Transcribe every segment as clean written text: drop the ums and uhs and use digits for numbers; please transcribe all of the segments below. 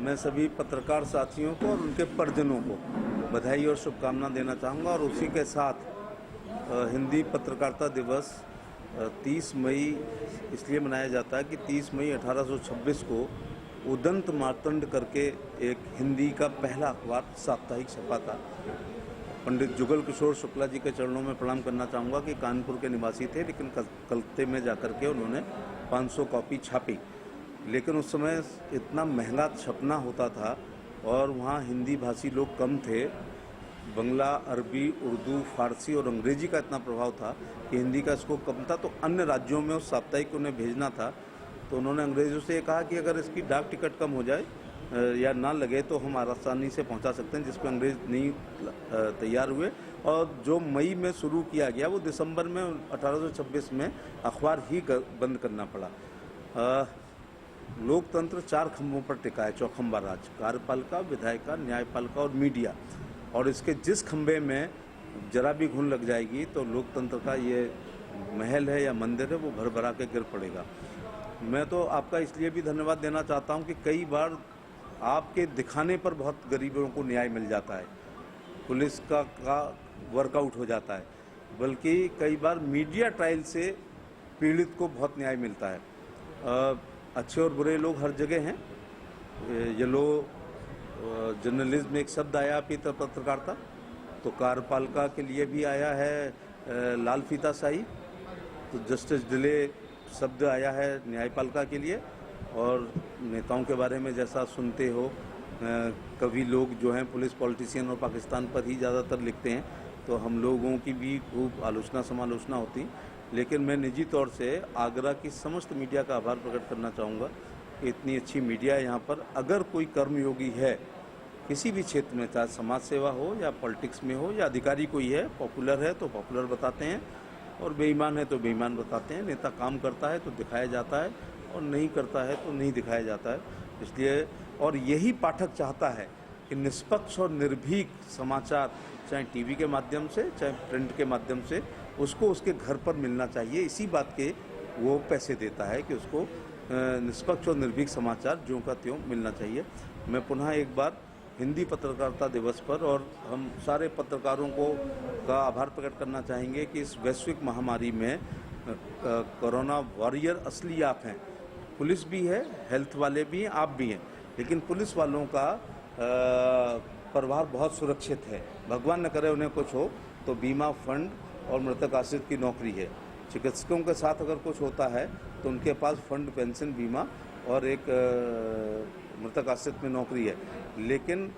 मैं सभी पत्रकार साथियों को और उनके परिजनों को बधाई और शुभकामना देना चाहूँगा। और उसी के साथ हिंदी पत्रकारिता दिवस 30 मई इसलिए मनाया जाता है कि 30 मई 1826 को उदंत मार्तंड करके एक हिंदी का पहला अखबार साप्ताहिक छपा था। पंडित जुगल किशोर शुक्ला जी के चरणों में प्रणाम करना चाहूँगा कि कानपुर के निवासी थे, लेकिन कलकत्ते में जाकर के उन्होंने 500 कॉपी छापी। लेकिन उस समय इतना महंगा छपना होता था और वहाँ हिंदी भाषी लोग कम थे। बंगला, अरबी, उर्दू, फारसी और अंग्रेजी का इतना प्रभाव था कि हिंदी का स्कोप कम था, तो अन्य राज्यों में उस साप्ताहिक को उन्हें भेजना था। तो उन्होंने अंग्रेज़ों से कहा कि अगर इसकी डाक टिकट कम हो जाए या ना लगे तो हम आसानी से पहुंचा सकते हैं, जिस पर अंग्रेज़ नहीं तैयार हुए। और जो मई में शुरू किया गया वो दिसंबर में 1826 में अखबार ही बंद करना पड़ा। लोकतंत्र 4 खंभों पर टिका है, चौखंबा राज, कार्यपालिका, विधायिका, न्यायपालिका और मीडिया। और इसके जिस खंभे में जरा भी घुन लग जाएगी तो लोकतंत्र का ये महल है या मंदिर है वो भरभरा के गिर पड़ेगा। मैं तो आपका इसलिए भी धन्यवाद देना चाहता हूं कि कई बार आपके दिखाने पर बहुत गरीबों को न्याय मिल जाता है, पुलिस का वर्कआउट हो जाता है, बल्कि कई बार मीडिया ट्रायल से पीड़ित को बहुत न्याय मिलता है। अच्छे और बुरे लोग हर जगह हैं। येलो जर्नलिज्म एक शब्द आया आपकी पत्रकारिता, तो कार्यपालिका के लिए भी आया है लाल फीताशाही, तो जस्टिस डिले शब्द आया है न्यायपालिका के लिए। और नेताओं के बारे में जैसा सुनते हो, कभी लोग जो हैं पुलिस, पॉलिटिशियन और पाकिस्तान पर ही ज़्यादातर लिखते हैं, तो हम लोगों की भी खूब आलोचना समालोचना होती। लेकिन मैं निजी तौर से आगरा की समस्त मीडिया का आभार प्रकट करना चाहूँगा कि इतनी अच्छी मीडिया है यहाँ पर। अगर कोई कर्मयोगी है किसी भी क्षेत्र में, चाहे समाज सेवा हो या पॉलिटिक्स में हो या अधिकारी कोई है, पॉपुलर है तो पॉपुलर बताते हैं और बेईमान है तो बेईमान बताते हैं। नेता काम करता है तो दिखाया जाता है और नहीं करता है तो नहीं दिखाया जाता है। इसलिए और यही पाठक चाहता है कि निष्पक्ष और निर्भीक समाचार, चाहे टीवी के माध्यम से चाहे प्रिंट के माध्यम से, उसको उसके घर पर मिलना चाहिए। इसी बात के वो पैसे देता है कि उसको निष्पक्ष और निर्भीक समाचार ज्यों का त्यों मिलना चाहिए। मैं पुनः एक बार हिंदी पत्रकारिता दिवस पर और हम सारे पत्रकारों को का आभार प्रकट करना चाहेंगे कि इस वैश्विक महामारी में कोरोना वॉरियर असली आप हैं। पुलिस भी है, हेल्थ वाले भी हैं, आप भी हैं, लेकिन पुलिस वालों का परिवार बहुत सुरक्षित है। भगवान न करे उन्हें कुछ हो तो बीमा फंड और मृतक आश्रित की नौकरी है। चिकित्सकों के साथ अगर कुछ होता है तो उनके पास फंड, पेंशन, बीमा और एक मृतक आश्रित में नौकरी है। लेकिन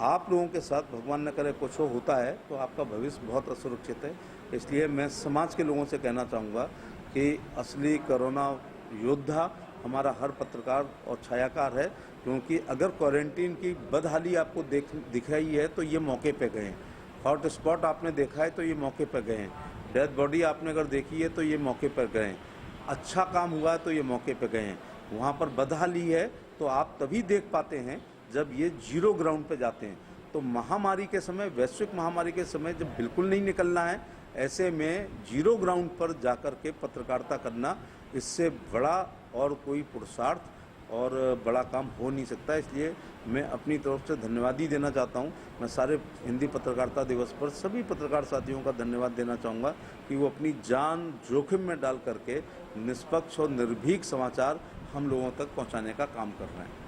आप लोगों के साथ भगवान न करे कुछ होता है तो आपका भविष्य बहुत असुरक्षित है। इसलिए मैं समाज के लोगों से कहना चाहूँगा कि असली कोरोना योद्धा हमारा हर पत्रकार और छायाकार है, क्योंकि अगर क्वारंटीन की बदहाली आपको दिखाई है तो ये मौके पे गए हैं। हॉट स्पॉट आपने देखा है तो ये मौके पर गए हैं। डेथ बॉडी आपने अगर देखी है तो ये मौके पर गए हैं। अच्छा काम हुआ है तो ये मौके पर गए हैं। वहाँ पर बदहाली है तो आप तभी देख पाते हैं जब ये जीरो ग्राउंड पे जाते हैं। तो महामारी के समय, वैश्विक महामारी के समय जब बिल्कुल नहीं निकलना है, ऐसे में जीरो ग्राउंड पर जाकर के पत्रकारिता करना, इससे बड़ा और कोई पुरुषार्थ और बड़ा काम हो नहीं सकता। इसलिए मैं अपनी तरफ से धन्यवाद ही देना चाहता हूँ। मैं सारे हिंदी पत्रकारिता दिवस पर सभी पत्रकार साथियों का धन्यवाद देना चाहूँगा कि वो अपनी जान जोखिम में डाल करके निष्पक्ष और निर्भीक समाचार हम लोगों तक पहुँचाने का काम कर रहे हैं।